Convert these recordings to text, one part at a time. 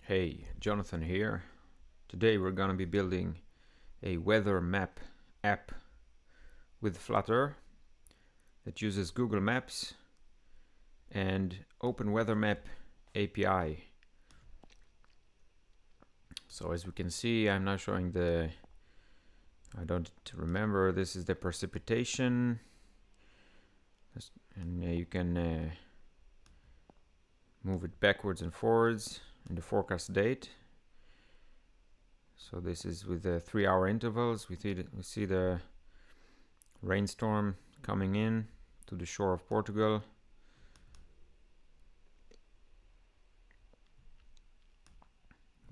Hey, Jonathan here. Today we're gonna be building a weather map app with Flutter that uses Google Maps and Open Weather Map API. So as we can see, I'm now showing I don't remember, this is the precipitation, and you can move it backwards and forwards in the forecast date. So this is with the 3-hour intervals. We see the rainstorm coming in to the shore of Portugal.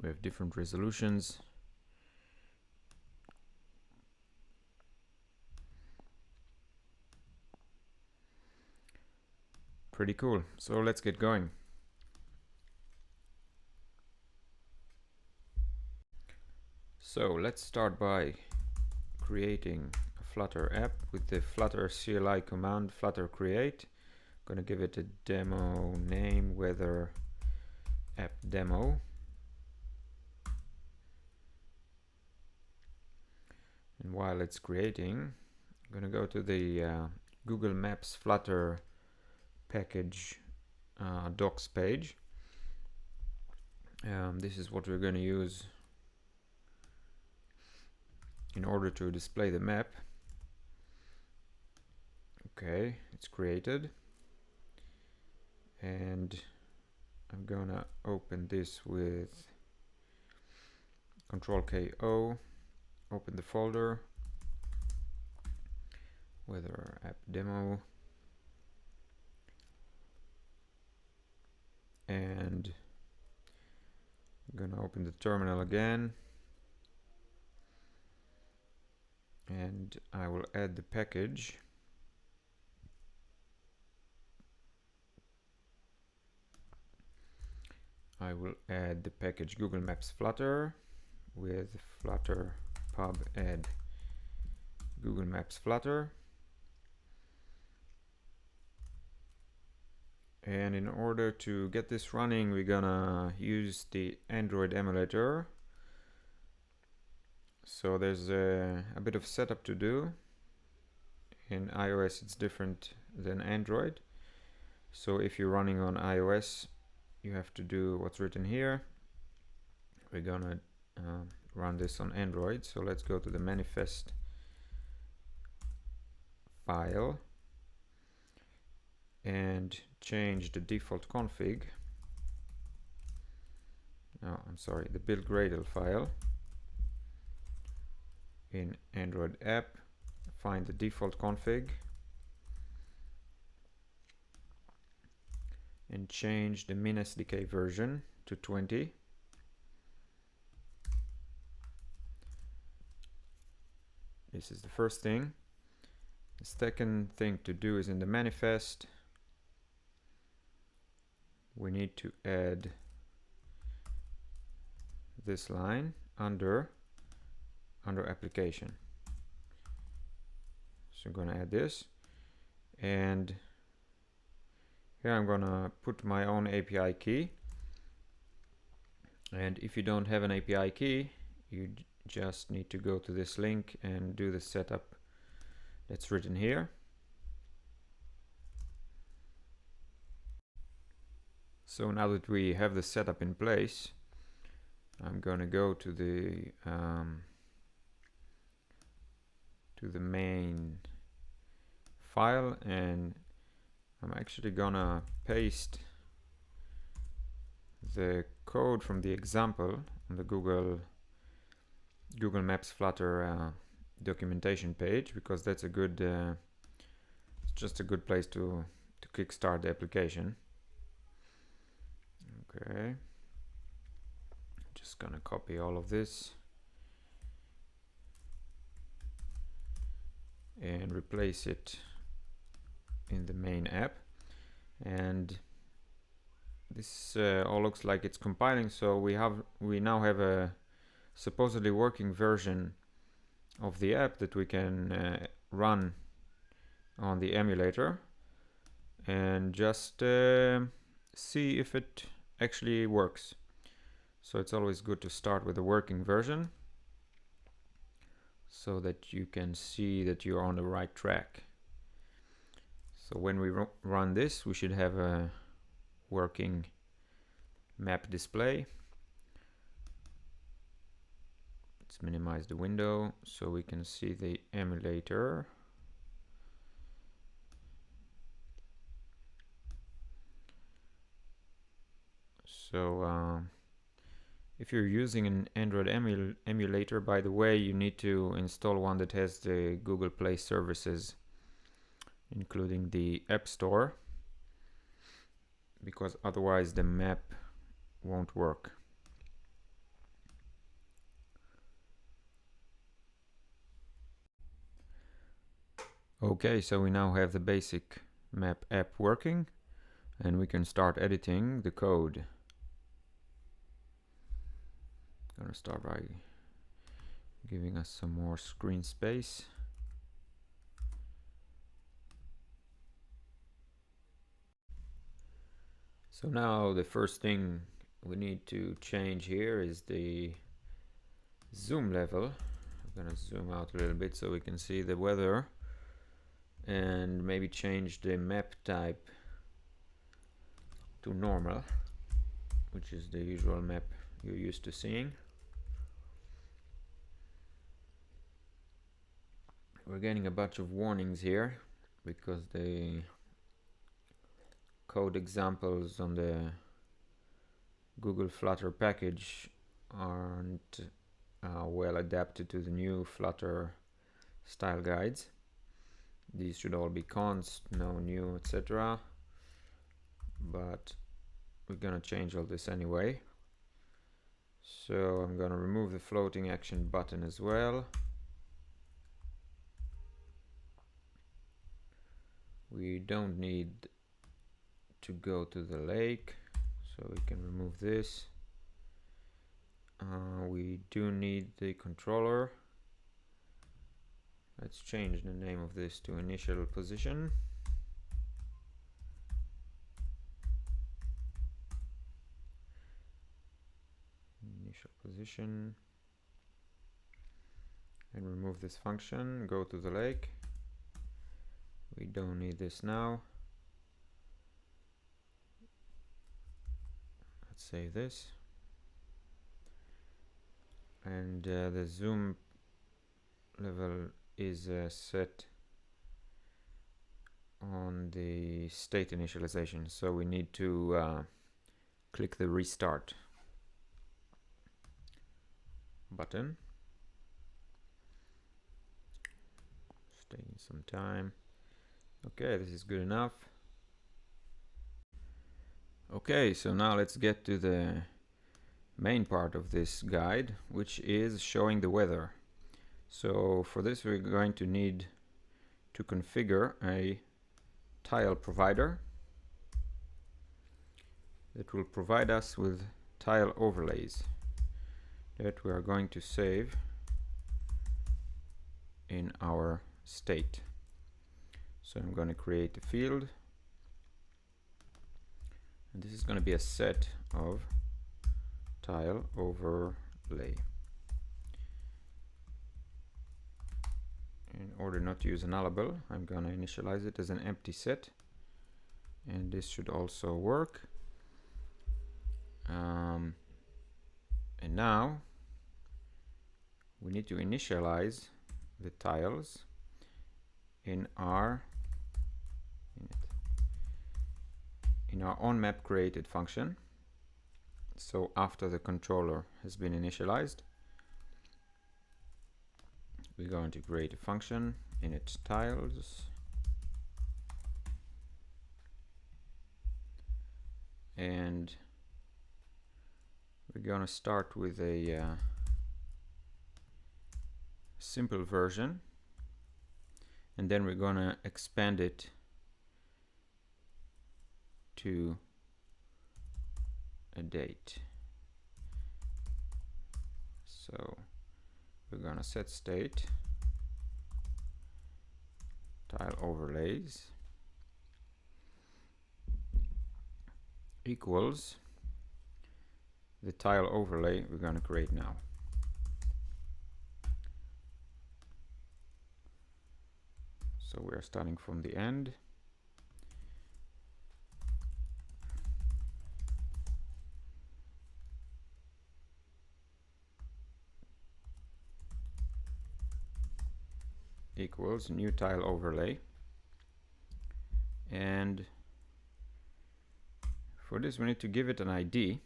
We have different resolutions. Pretty cool. So let's get going. So let's start by creating a Flutter app with the Flutter CLI command flutter create. I'm gonna give it a demo name, weather app demo. And while it's creating, I'm gonna go to the Google Maps Flutter package docs page. This is what we're going to use in order to display the map. Okay, it's created, and I'm gonna open this with Ctrl+K-O, open the folder, weather app demo, and I'm gonna open the terminal again, and I will add the package. I will add the package Google Maps Flutter with Flutter pub add Google Maps Flutter. And in order to get this running, we're gonna use the Android emulator. So there's a bit of setup to do. In iOS it's different than Android. So if you're running on iOS, you have to do what's written here. We're gonna run this on Android. So let's go to the manifest file and change the default config. No, I'm sorry, the build Gradle file. In Android app, find the default config and change the min SDK version to 20. This is the first thing. The second thing to do is in the manifest, we need to add this line under application. So I'm going to add this, and here I'm going to put my own API key. And if you don't have an API key, you just need to go to this link and do the setup that's written here. So now that we have the setup in place, I'm going to go to the main file, and I'm actually gonna paste the code from the example on the Google Maps Flutter documentation page, because that's a good it's just a good place to kickstart the application. Okay, just gonna copy all of this and replace it in the main app. And this all looks like it's compiling, so we now have a supposedly working version of the app that we can run on the emulator and just see if it actually works. So it's always good to start with a working version so that you can see that you're on the right track. So when we run this, we should have a working map display. Let's minimize the window so we can see the emulator. So if you're using an Android emulator, by the way, you need to install one that has the Google Play services, including the App Store, because otherwise the map won't work. Okay, so we now have the basic map app working, and we can start editing the code. I'm gonna start by giving us some more screen space. So now the first thing we need to change here is the zoom level. I'm gonna zoom out a little bit so we can see the weather, and maybe change the map type to normal, which is the usual map you're used to seeing. We're getting a bunch of warnings here because the code examples on the Google Flutter package aren't well adapted to the new Flutter style guides. These should all be const, no new, etc. But we're gonna change all this anyway. So I'm gonna remove the floating action button as well. We don't need to go to the lake, so we can remove this. We do need the controller. Let's change the name of this to initial position. Initial position. And remove this function. Go to the lake. We don't need this now. Let's save this. And the zoom level is set on the state initialization, so we need to click the restart button. It's taking some time. Okay, this is good enough. Okay, so now let's get to the main part of this guide, which is showing the weather. So for this we're going to need to configure a TileProvider that will provide us with tile overlays that we are going to save in our state. So I'm going to create a field, and this is going to be a set of tile overlay. In order not to use a nullable, I'm going to initialize it as an empty set, and this should also work. And now we need to initialize the tiles in our onMap created function. So after the controller has been initialized, we're going to create a function init tiles, and we're going to start with a simple version, and then we're going to expand it to a date. So we're going to set state tile overlays equals the tile overlay we're going to create now. So we are starting from the end. Equals new tile overlay, and for this we need to give it an ID.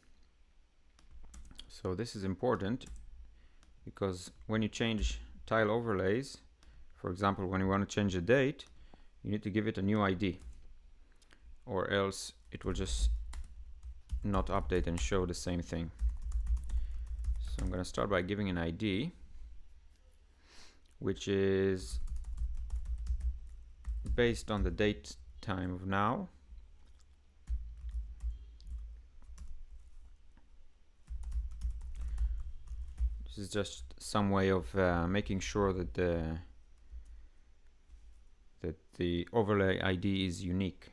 So this is important because when you change tile overlays, for example when you want to change the date, you need to give it a new ID, or else it will just not update and show the same thing. So I'm going to start by giving an ID, which is based on the date time of now. This is just some way of making sure that the overlay ID is unique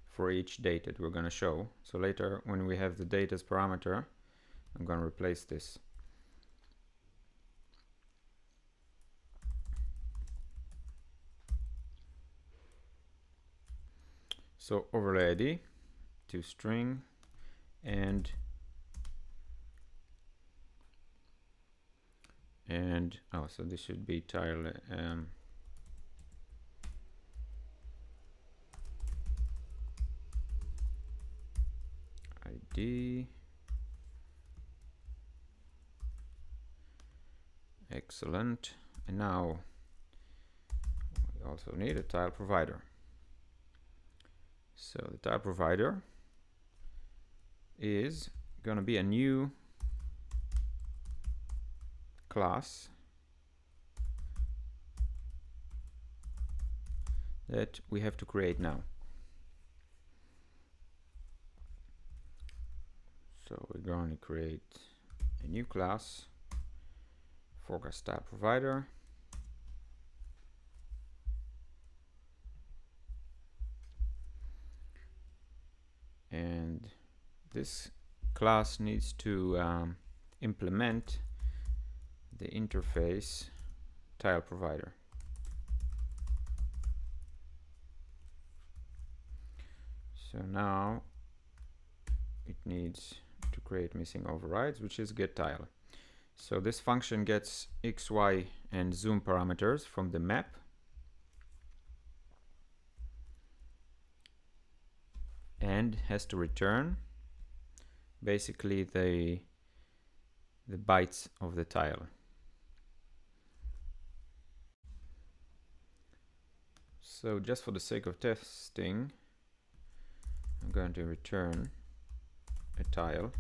for each date that we're going to show. So later when we have the date as parameter, I'm going to replace this. So overlay ID to string, and oh, so this should be tile ID. Excellent. And now we also need a tile provider. So the tile provider is going to be a new class that we have to create now. So we're going to create a new class, forecast tile provider. And this class needs to implement the interface tile provider. So now it needs to create missing overrides, which is getTile. So this function gets x, y, and zoom parameters from the map, and has to return basically the bytes of the tile. So just for the sake of testing, I'm going to return a tile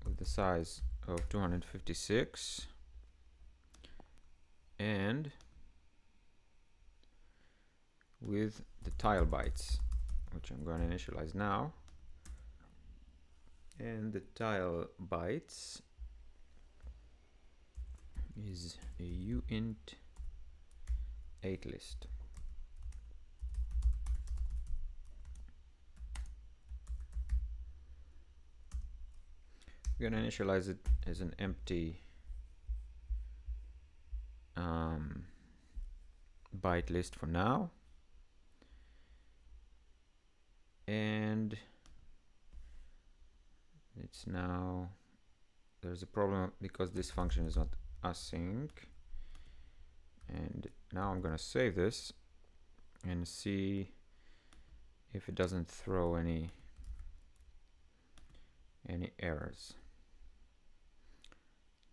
with the size of 256 and with the tile bytes, which I'm going to initialize now. And the tile bytes is a uint 8 list. We're going to initialize it as an empty byte list for now. And it's now, there's a problem because this function is not async. And now I'm going to save this and see if it doesn't throw any errors,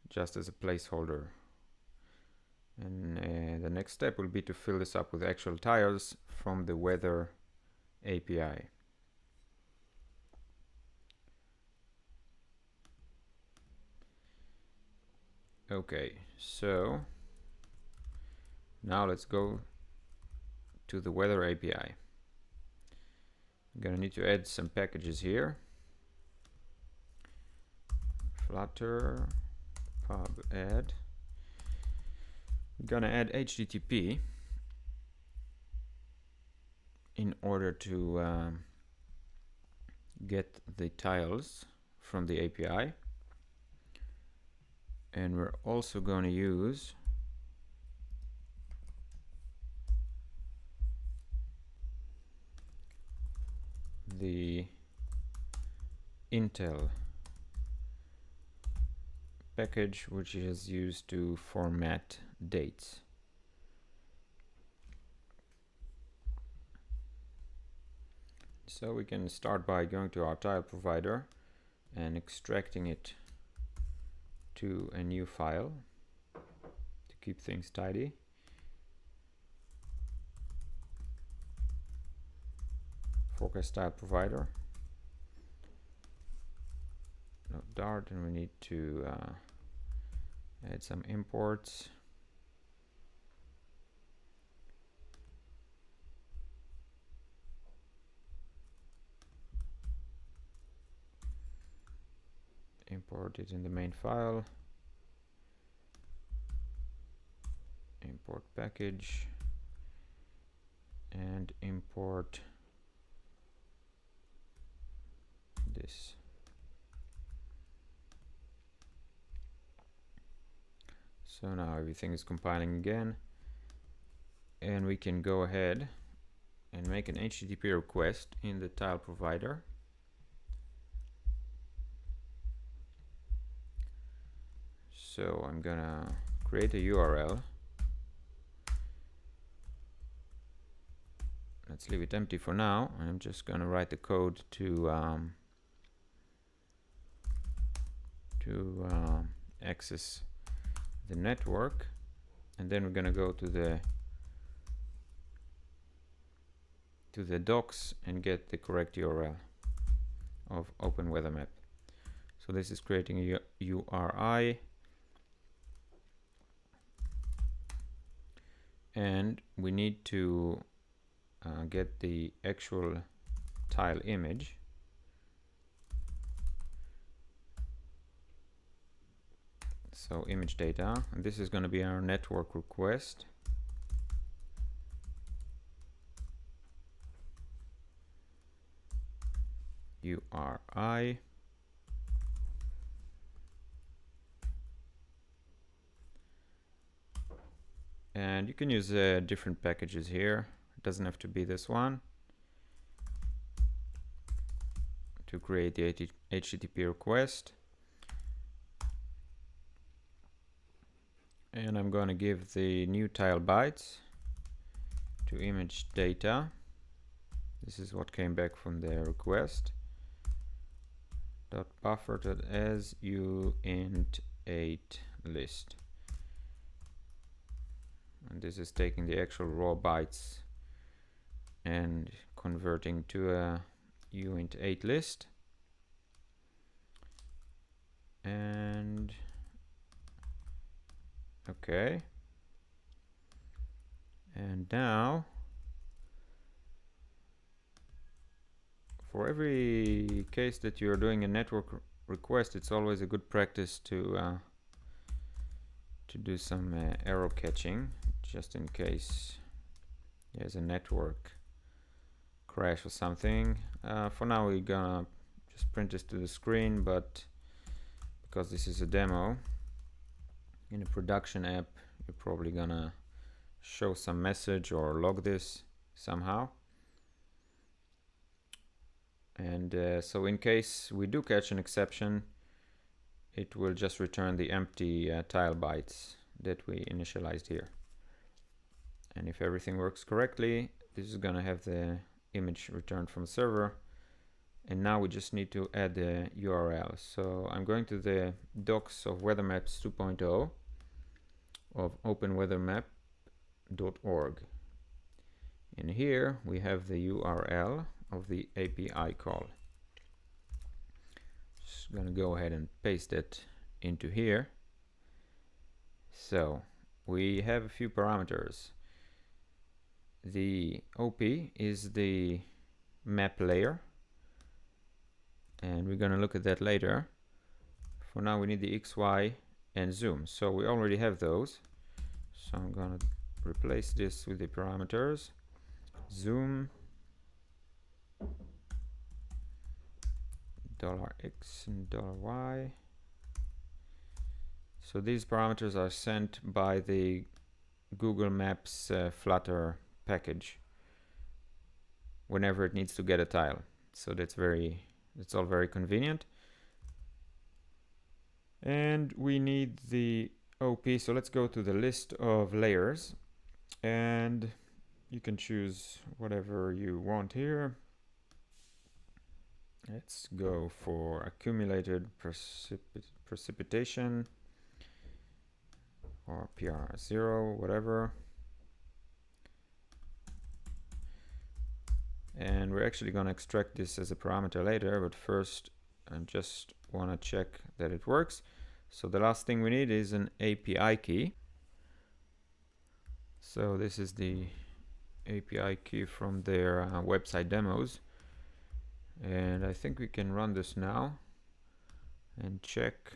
just as a placeholder. And the next step will be to fill this up with actual tiles from the weather API. Okay, so now let's go to the weather API. I'm gonna need to add some packages here. Flutter pub add. I'm gonna add HTTP in order to get the tiles from the API, and we're also going to use the Intel package, which is used to format dates. So we can start by going to our TileProvider and extracting it to a new file to keep things tidy. Forecast TileProvider. No Dart, and we need to add some imports. Import it in the main file. Import package and import this. So now everything is compiling again, and we can go ahead and make an HTTP request in the TileProvider. So I'm gonna create a URL. Let's leave it empty for now. I'm just gonna write the code to access the network, and then we're gonna go to the docs and get the correct URL of OpenWeatherMap. So this is creating a URI, and we need to get the actual tile image. So image data, and this is going to be our network request. URI. And you can use different packages here. It doesn't have to be this one to create the HTTP request. And I'm going to give the new tile bytes to image data. This is what came back from the request. .buffer.as uint8 list. And this is taking the actual raw bytes and converting to a uint8 list. And okay. And now for every case that you're doing a network request, it's always a good practice to do some error catching, just in case there's a network crash or something. For now we're gonna just print this to the screen, but because this is a demo, in a production app you're probably gonna show some message or log this somehow. And so in case we do catch an exception, it will just return the empty tile bytes that we initialized here. And if everything works correctly, this is going to have the image returned from the server. And now we just need to add the URL. So I'm going to the docs of WeatherMaps 2.0 of openweathermap.org. In here we have the URL of the API call. Just gonna go ahead and paste it into here. So we have a few parameters. The OP is the map layer, and we're gonna look at that later. For now we need the XY and zoom, so we already have those. So I'm gonna replace this with the parameters zoom $x and $y. So these parameters are sent by the Google Maps Flutter package whenever it needs to get a tile. So it's all very convenient. And we need the OP. So let's go to the list of layers, and you can choose whatever you want here. Let's go for accumulated precipitation or PR0, whatever. And we're actually going to extract this as a parameter later, but first I just want to check that it works. So the last thing we need is an API key. So this is the API key from their website demos. And I think we can run this now and check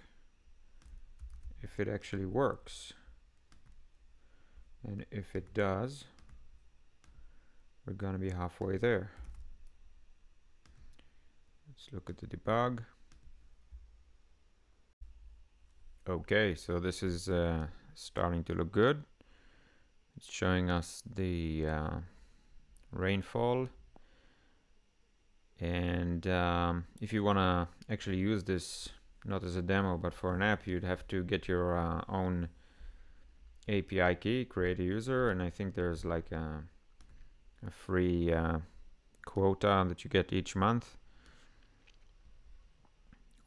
if it actually works. And if it does, we're going to be halfway there. Let's look at the debug. Okay, so this is starting to look good. It's showing us the rainfall. And if you want to actually use this, not as a demo, but for an app, you'd have to get your own API key, create a user, and I think there's like a free quota that you get each month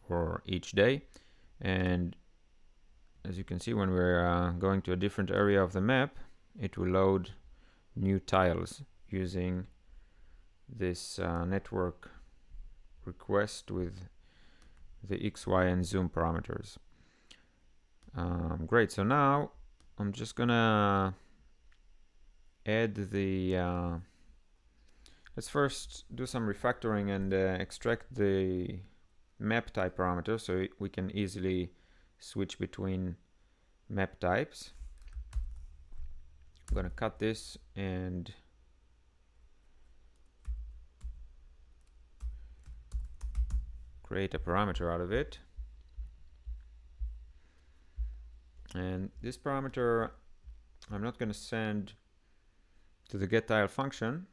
or each day. And as you can see, when we're going to a different area of the map, it will load new tiles using this network request with the X, Y, and zoom parameters. Great, so now I'm just gonna add the let's first do some refactoring and extract the map type parameter so we can easily switch between map types. I'm gonna cut this and create a parameter out of it. And this parameter I'm not going to send to the getTile function,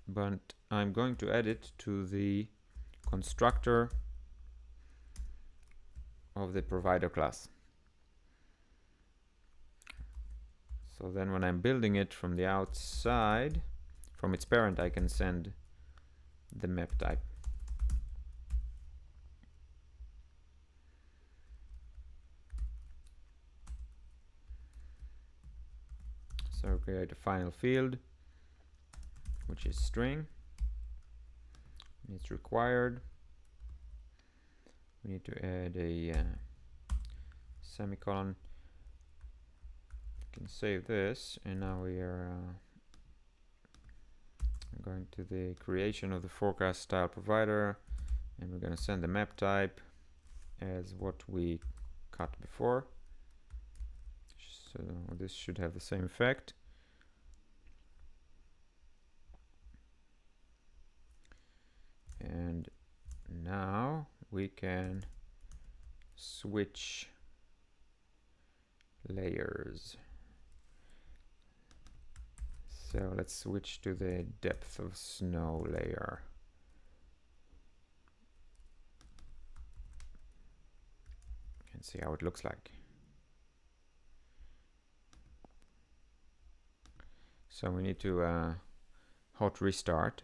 but I'm going to add it to the constructor of the provider class. So then when I'm building it from the outside, from its parent, I can send the map type. So create a final field, which is string. It's required. We need to add a semicolon. You can save this, and now we are going to the creation of the forecast TileProvider, and we're going to send the map type as what we cut before. So this should have the same effect. And now we can switch layers. So let's switch to the depth of snow layer. You can see how it looks like. So we need to hot restart,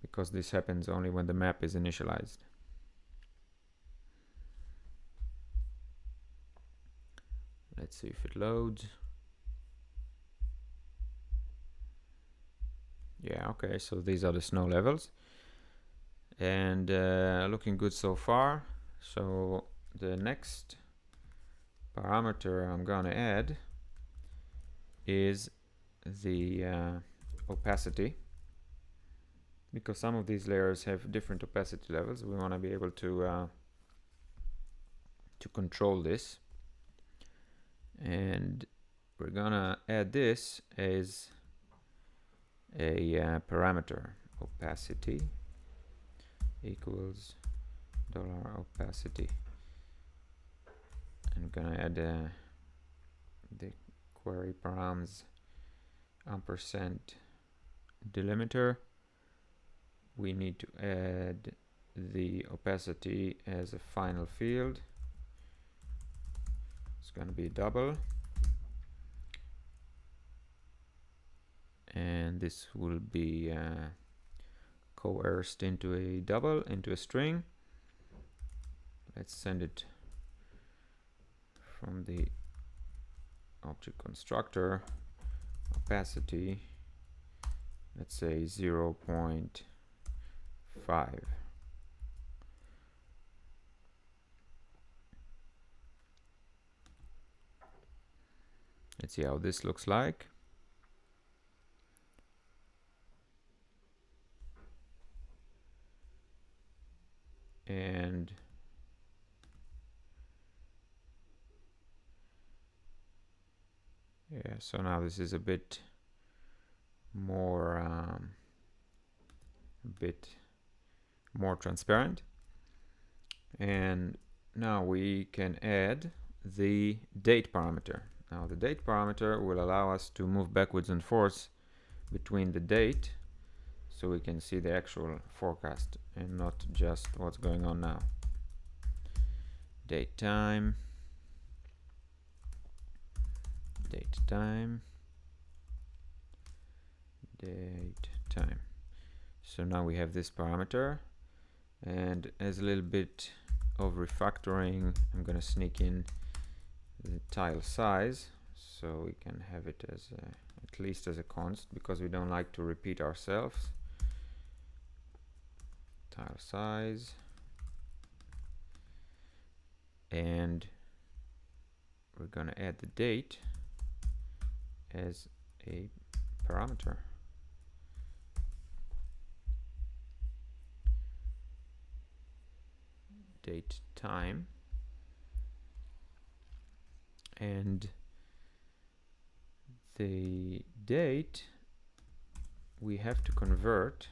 because this happens only when the map is initialized. Let's see if it loads. Yeah, okay, so these are the snow levels. And looking good so far. So the next parameter I'm gonna add is the opacity, because some of these layers have different opacity levels. We want to be able to control this, and we're gonna add this as a parameter, opacity. equals $opacity. I'm gonna add the query params ampersand delimiter. We need to add the opacity as a final field. It's going to be double, and this will be coerced into a double, into a string. Let's send it from the object constructor. Opacity, let's say 0.5. Let's see how this looks like. And yeah, so now this is a bit more transparent. And now we can add the date parameter. Now the date parameter will allow us to move backwards and forwards between the date, so we can see the actual forecast and not just what's going on now. Date time, date time, date time. So now we have this parameter, and as a little bit of refactoring, I'm going to sneak in the tile size, so we can have it as at least as a const, because we don't like to repeat ourselves. Tile size, and we're going to add the date as a parameter. Date time, and the date we have to convert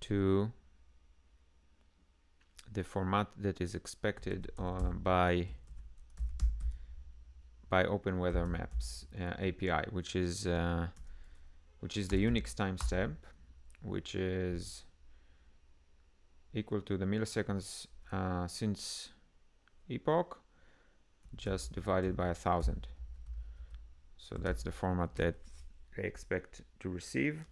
to the format that is expected by OpenWeatherMaps API, which is the Unix timestamp, which is equal to the milliseconds since epoch just divided by 1000. So that's the format that they expect to receive.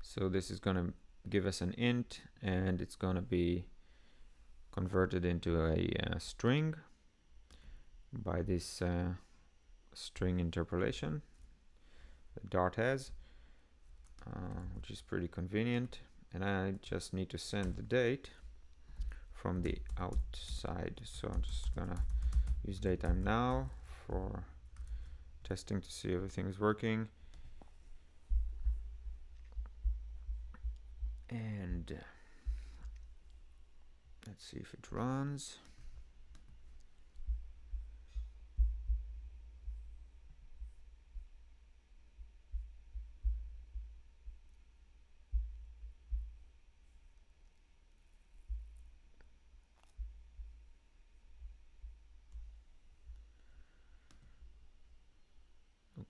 So this is going to give us an int, and it's going to be converted into a string by this string interpolation that Dart has, which is pretty convenient. And I just need to send the date from the outside. So I'm just gonna use datetime now for testing to see everything is working. And let's see if it runs.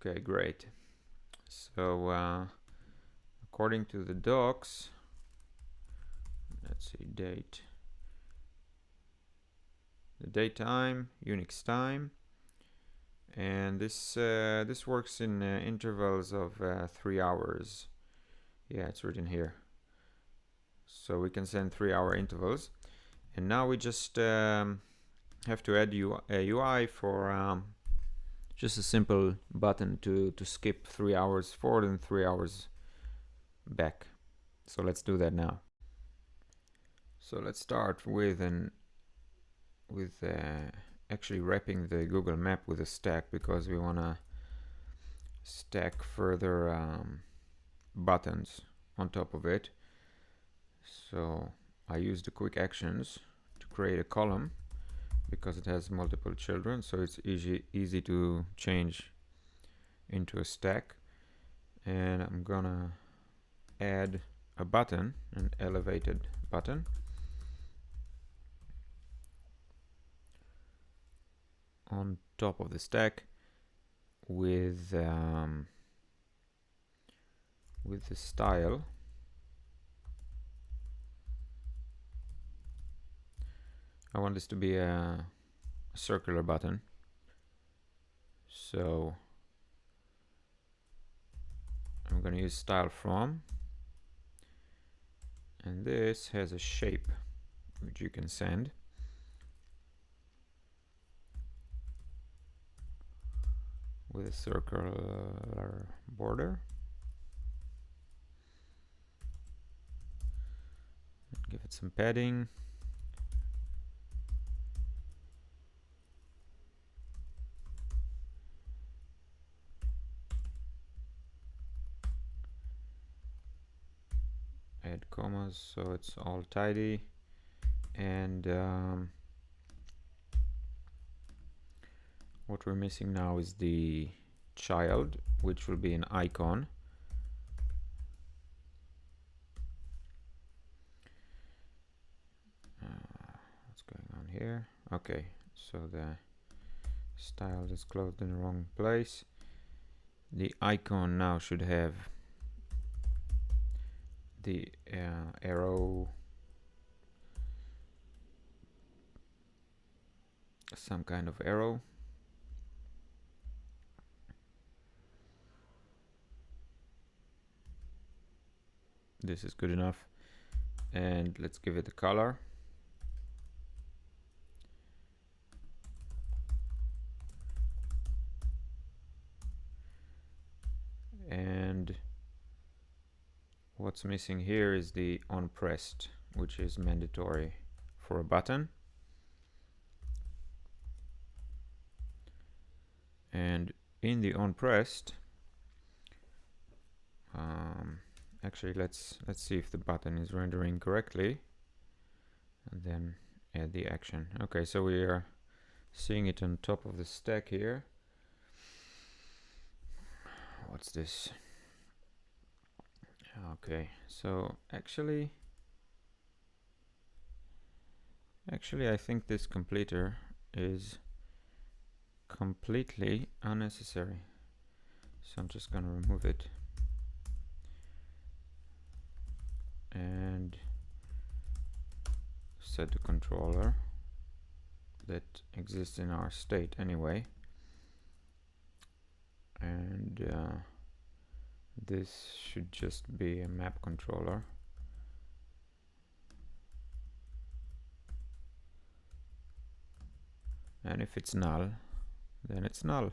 Okay, great. So according to the docs, let's see, date, the date time, Unix time, and this this works in intervals of 3 hours. Yeah, it's written here. So we can send 3-hour intervals, and now we just have to add a UI for just a simple button to skip 3 hours forward and 3 hours back. So let's do that now. So let's start with actually wrapping the Google map with a stack, because we want to stack further buttons on top of it. So I use the quick actions to create a column, because it has multiple children, so it's easy to change into a stack. And I'm gonna add a button, an elevated button, on top of the stack with the style I want this to be a circular button, so I'm going to use style from, and this has a shape which you can send. With a circular border. Give it some padding. Add commas so it's all tidy. And what we're missing now is the child, which will be an icon. What's going on here? Okay, so the style is closed in the wrong place. The icon now should have the arrow, some kind of arrow. This is good enough, and let's give it a color. And what's missing here is the onPressed, which is mandatory for a button. And in the onPressed, actually let's see if the button is rendering correctly, and then add the action. Okay, so we are seeing it on top of the stack here. What's this? Okay, so actually I think this completer is completely unnecessary, so I'm just gonna remove it and set the controller that exists in our state anyway, and this should just be a map controller. And if it's null, then it's null.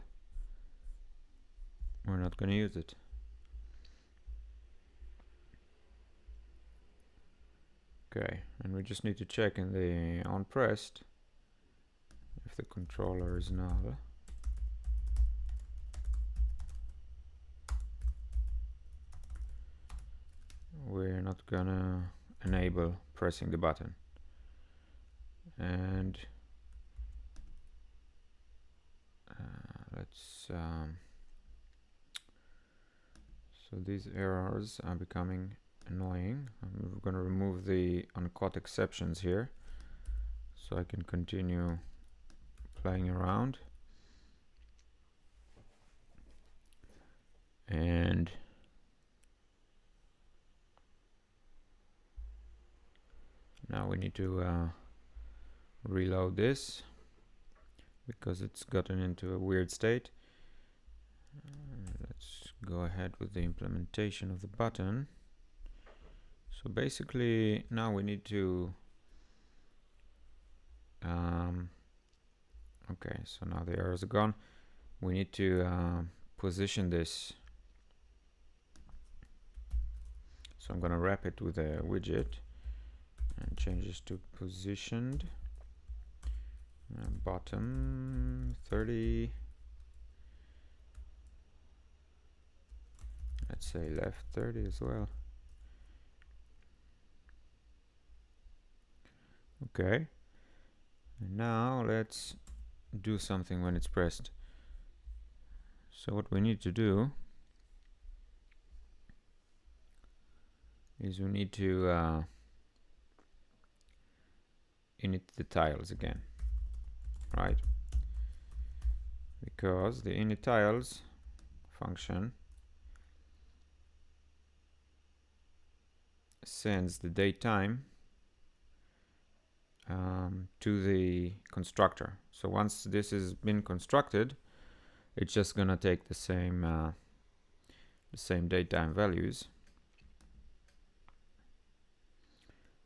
We're not going to use it. Okay, and we just need to check in the onPressed if the controller is null. We're not gonna enable pressing the button. And let's so these errors are becoming annoying. I'm going to remove the uncaught exceptions here so I can continue playing around. And now we need to reload this because it's gotten into a weird state. Let's go ahead with the implementation of the button. So basically now we need to okay, so now the errors are gone. We need to position this. So I'm going to wrap it with a widget and change this to positioned. Bottom 30. Let's say left 30 as well. Okay. And now let's do something when it's pressed. So what we need to do is we need to init the tiles again, right? Because the init tiles function sends the date time to the constructor. So once this has been constructed, it's just gonna take the same date time values.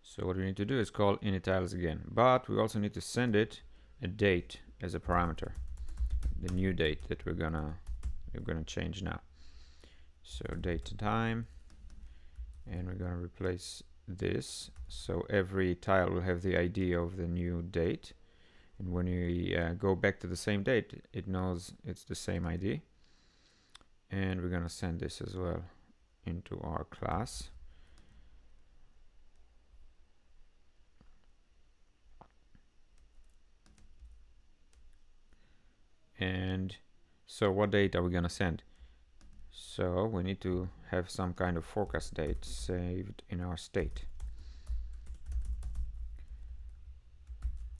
So what we need to do is call init tiles again, but we also need to send it a date as a parameter, the new date that we're gonna change now. So date time, and we're gonna replace this, so every tile will have the ID of the new date, and when we go back to the same date, it knows it's the same ID. And we're gonna send this as well into our class. And so what date are we gonna send? So we need to have some kind of forecast date saved in our state.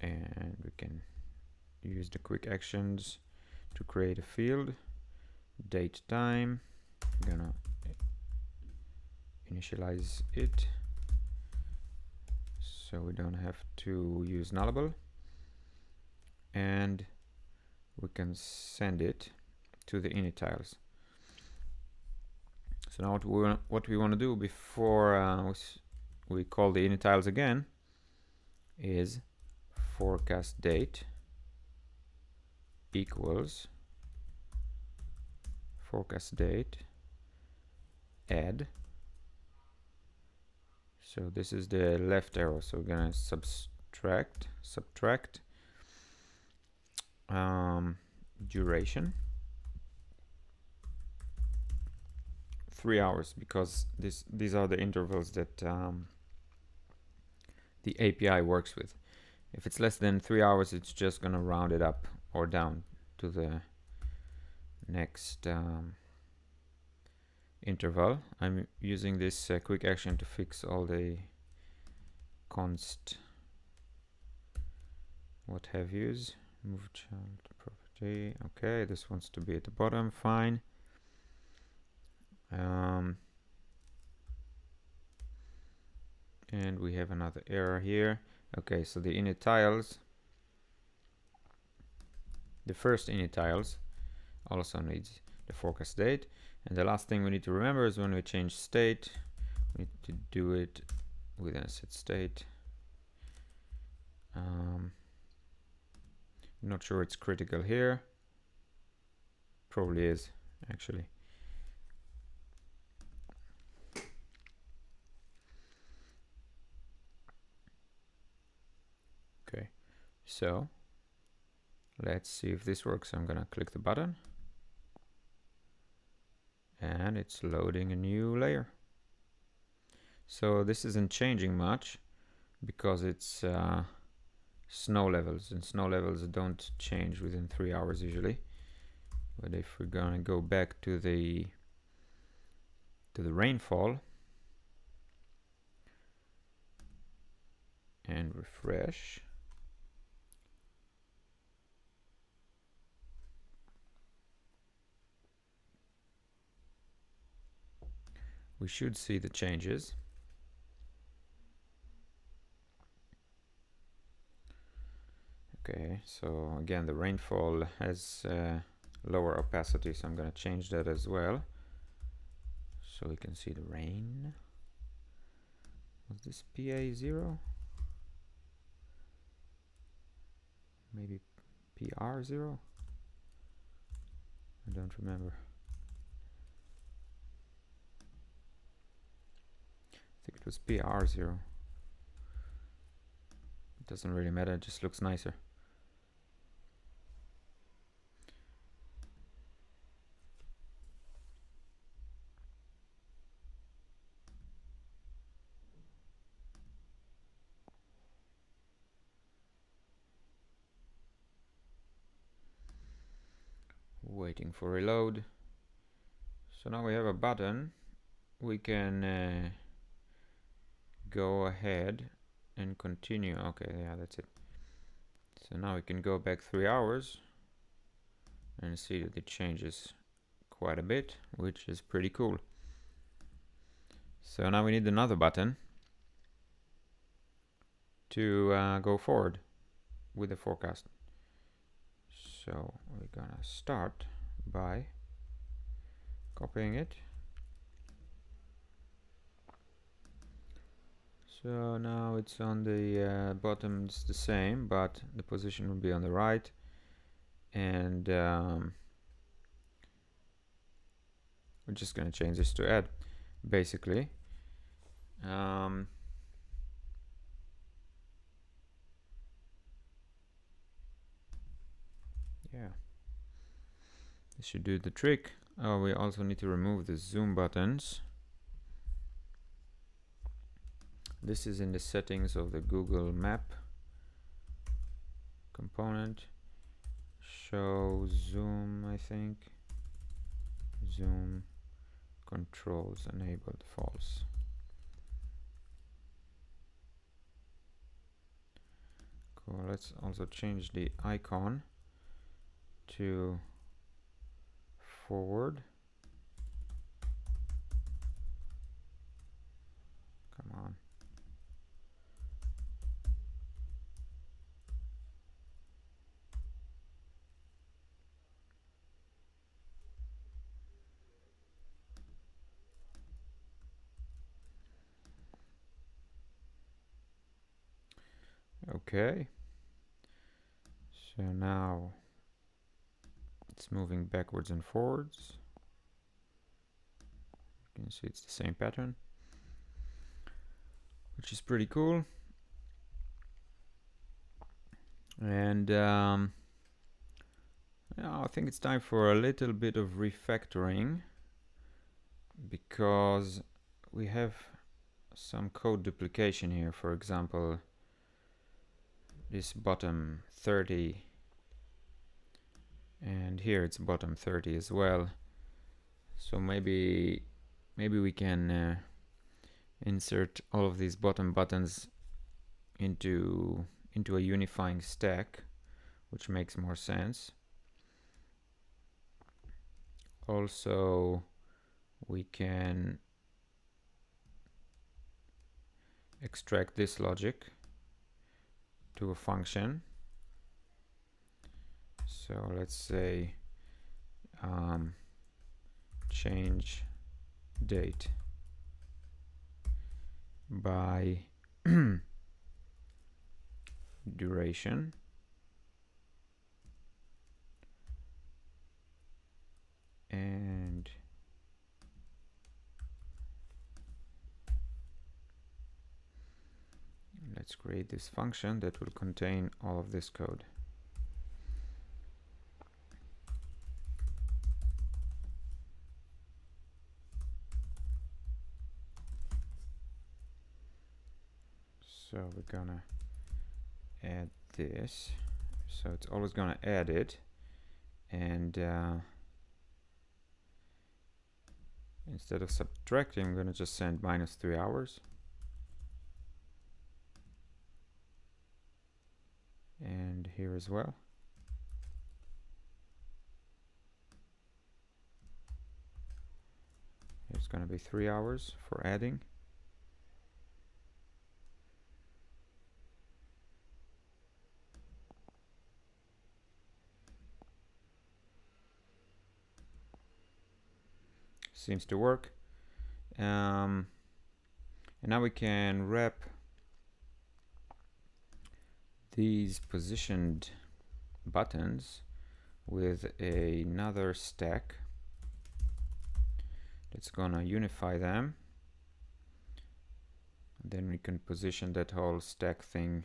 And we can use the quick actions to create a field, date time. I'm gonna initialize it so we don't have to use nullable, and we can send it to the init tiles. So now what we want to do before we call the init tiles again is forecast date equals forecast date add. So this is the left arrow, so we're gonna subtract duration 3 hours, because these are the intervals that the API works with. If it's less than 3 hours, it's just gonna round it up or down to the next interval. I'm using this quick action to fix all the const what have yous. Move child property. Okay, this wants to be at the bottom. Fine. And we have another error here. Okay, so the init tiles, the first init tiles also needs the forecast date. And the last thing we need to remember is when we change state, we need to do it within a set state. I'm not sure it's critical here. Probably is, actually. Okay, so let's see if this works. I'm gonna click the button, and it's loading a new layer. So this isn't changing much because it's snow levels, and snow levels don't change within 3 hours usually. But if we're gonna go back to the rainfall and refresh, we should see the changes. Okay, so again, the rainfall has lower opacity, so I'm going to change that as well, so we can see the rain. Was this PA 0? Maybe PR 0? I don't remember. I think it was PR 0. It doesn't really matter, it just looks nicer. Waiting for reload. So now we have a button. We can go ahead and continue. Okay, yeah, that's it. So now we can go back 3 hours and see that it changes quite a bit, which is pretty cool. So now we need another button to go forward with the forecast. So we're gonna start by copying it. So now it's on the bottom, it's the same, but the position will be on the right. And we're just gonna change this to add, basically. Yeah, this should do the trick. Oh, we also need to remove the zoom buttons. This is in the settings of the Google Map component. Show zoom, I think. Zoom controls enabled, false. Cool, let's also change the icon to forward. Come on. Okay. So now it's moving backwards and forwards. You can see it's the same pattern, which is pretty cool. And yeah, I think it's time for a little bit of refactoring, because we have some code duplication here. For example, this bottom 30, and here it's bottom 30 as well. So maybe we can insert all of these bottom buttons into a unifying stack, which makes more sense. Also, we can extract this logic to a function. So let's say change date by duration, and let's create this function that will contain all of this code. So we're gonna add this. So it's always gonna add it, and instead of subtracting, I'm gonna just send -3 hours. And here as well. It's gonna be 3 hours for adding. Seems to work. And now we can wrap these positioned buttons with another stack that's gonna unify them. Then we can position that whole stack thing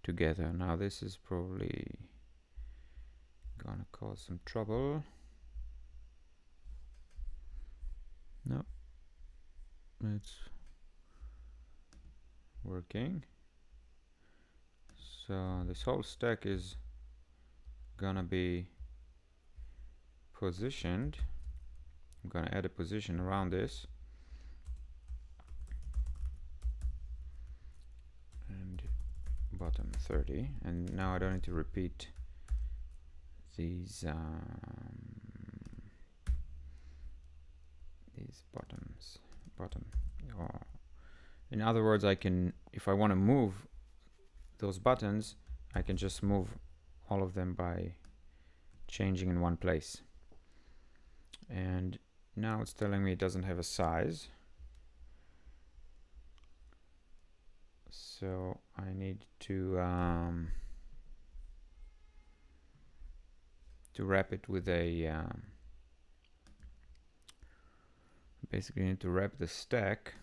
together. Now this is probably gonna cause some trouble. No, it's working. So this whole stack is gonna be positioned. I'm gonna add a position around this, and bottom 30, and now I don't need to repeat these bottom. Or in other words, I can, if I want to move those buttons, I can just move all of them by changing in one place. And now it's telling me it doesn't have a size, so I need to wrap it with a basically need to wrap the stack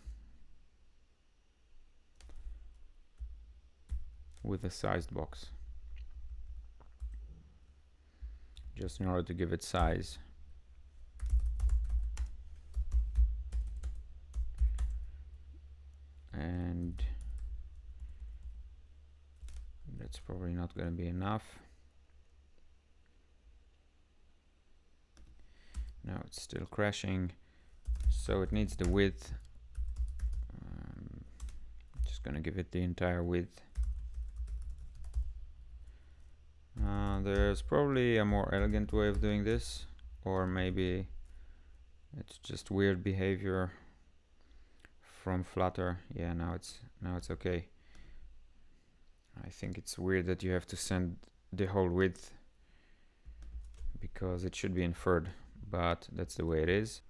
with a sized box, just in order to give it size. And that's probably not going to be enough. Now it's still crashing, so it needs the width. Just going to give it the entire width. There's probably a more elegant way of doing this, or maybe it's just weird behavior from Flutter. Yeah, now it's okay. I think it's weird that you have to send the whole width, because it should be inferred, but that's the way it is.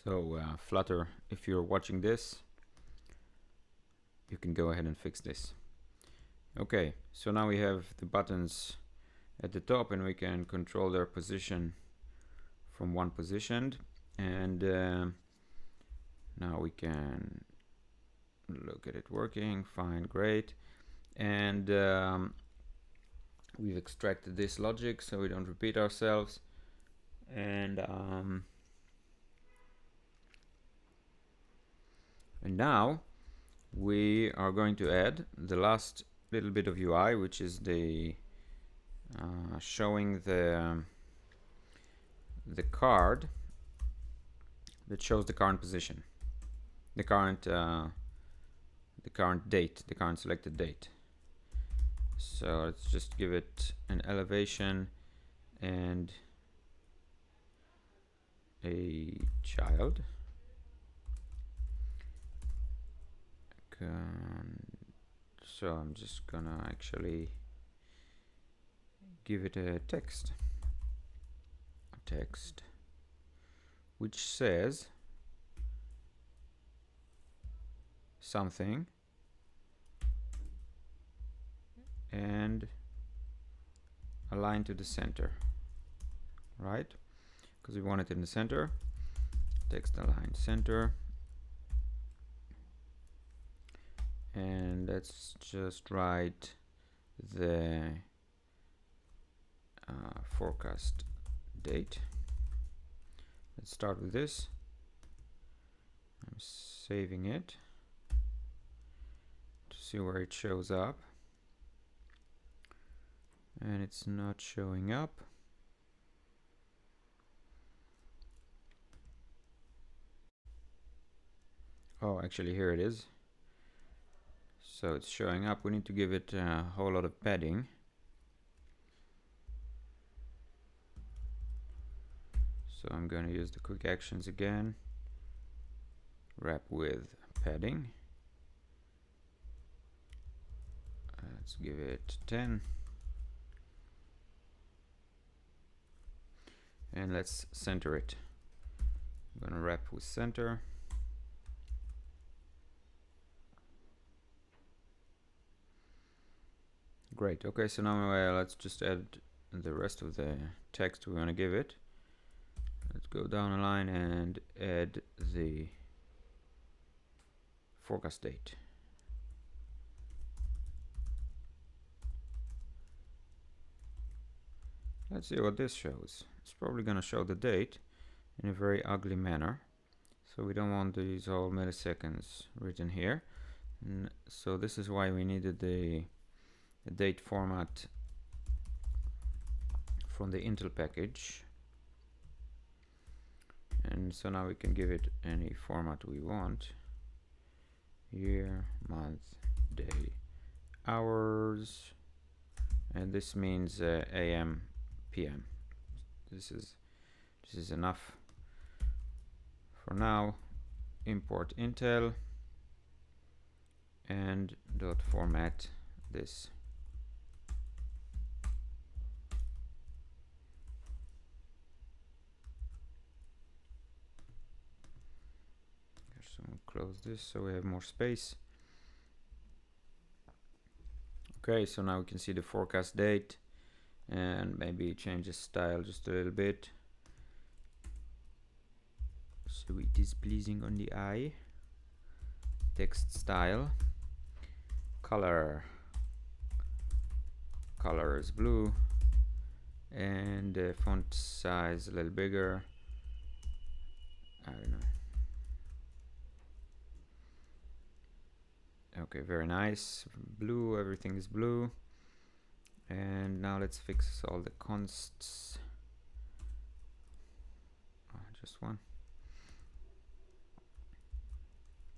So Flutter, if you're watching this, you can go ahead and fix this. Okay, so now we have the buttons at the top, and we can control their position from one position, and now we can look at it working fine, great. And we've extracted this logic so we don't repeat ourselves, and now we are going to add the last little bit of UI, which is the showing the card that shows the current position, the current date, the current selected date. So let's just give it an elevation and a child. So I'm just gonna actually give it a text which says something and align to the center, right? Because we want it in the center. Text align center. And let's just write the forecast date. Let's start with this. I'm saving it to see where it shows up, and it's not showing up. Oh, actually here it is. So it's showing up. We need to give it a whole lot of padding. So I'm going to use the quick actions again. Wrap with padding. Let's give it 10. And let's center it. I'm going to wrap with center. Great. Okay, so now let's just add the rest of the text we want to give it. Let's go down a line and add the forecast date. Let's see what this shows. It's probably going to show the date in a very ugly manner, so we don't want these whole milliseconds written here. So this is why we needed the date format from the Intel package. And so now we can give it any format we want. Year, month, day, hours, and this means AM, PM. This is enough for now. Import Intel and dot format this. So close this so we have more space. Okay, so now we can see the forecast date and maybe change the style just a little bit so it is pleasing on the eye. Text style, color is blue, and font size a little bigger. I don't know. Okay, very nice. Blue, everything is blue. And now let's fix all the consts. Just one.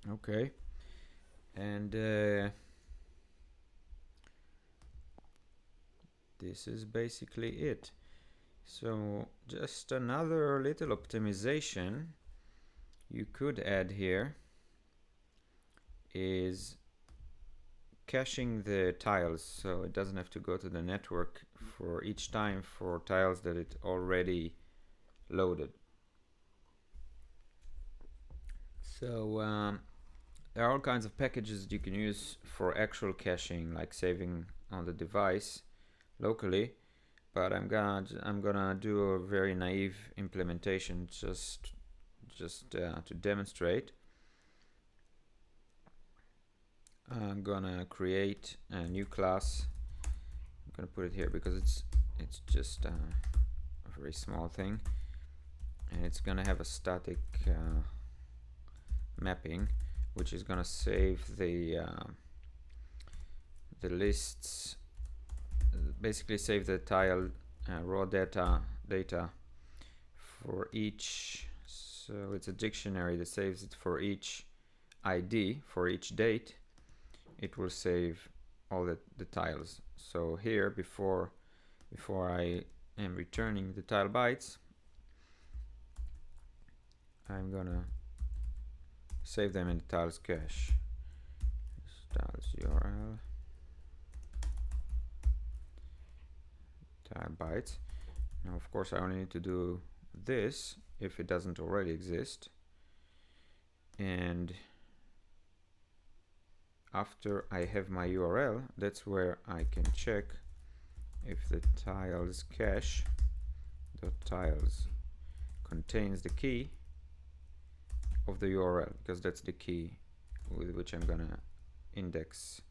Okay. And this is basically it. So just another little optimization you could add here is caching the tiles, so it doesn't have to go to the network for each time for tiles that it already loaded. So there are all kinds of packages you can use for actual caching, like saving on the device locally, but I'm gonna do a very naive implementation just to demonstrate. I'm gonna create a new class. I'm gonna put it here because it's just a very small thing, and it's gonna have a static mapping, which is gonna save the lists, basically save the tile raw data for each. So it's a dictionary that saves it for each ID, for each date. It will save all the tiles. So here, before I am returning the tile bytes, I'm gonna save them in the tiles cache. Tiles URL, tile bytes. Now of course I only need to do this if it doesn't already exist, and after I have my URL, that's where I can check if the tiles cache .tiles contains the key of the URL, because that's the key with which I'm gonna index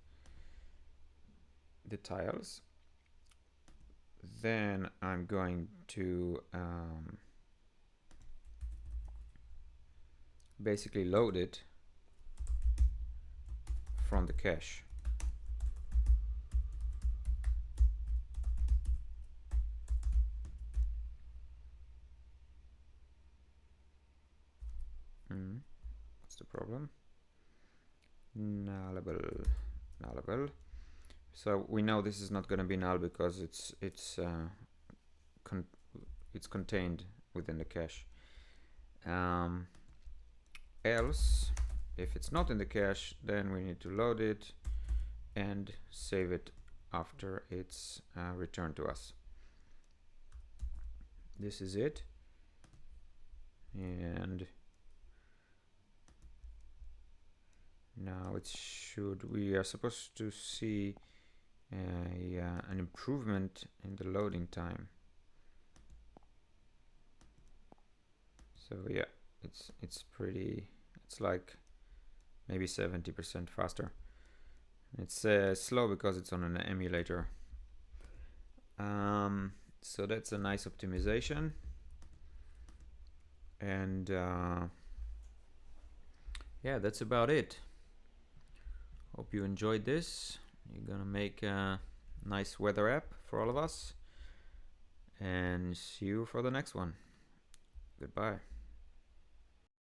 the tiles. Then I'm going to basically load it from the cache. What's the problem? Nullable. So we know this is not going to be null because it's contained within the cache. Else, if it's not in the cache, then we need to load it and save it after it's returned to us. This is it. And now we are supposed to see an improvement in the loading time. So yeah, it's like maybe 70% faster. It's slow because it's on an emulator. So that's a nice optimization, and yeah, that's about it. Hope you enjoyed this. You're gonna make a nice weather app for all of us, and see you for the next one. Goodbye.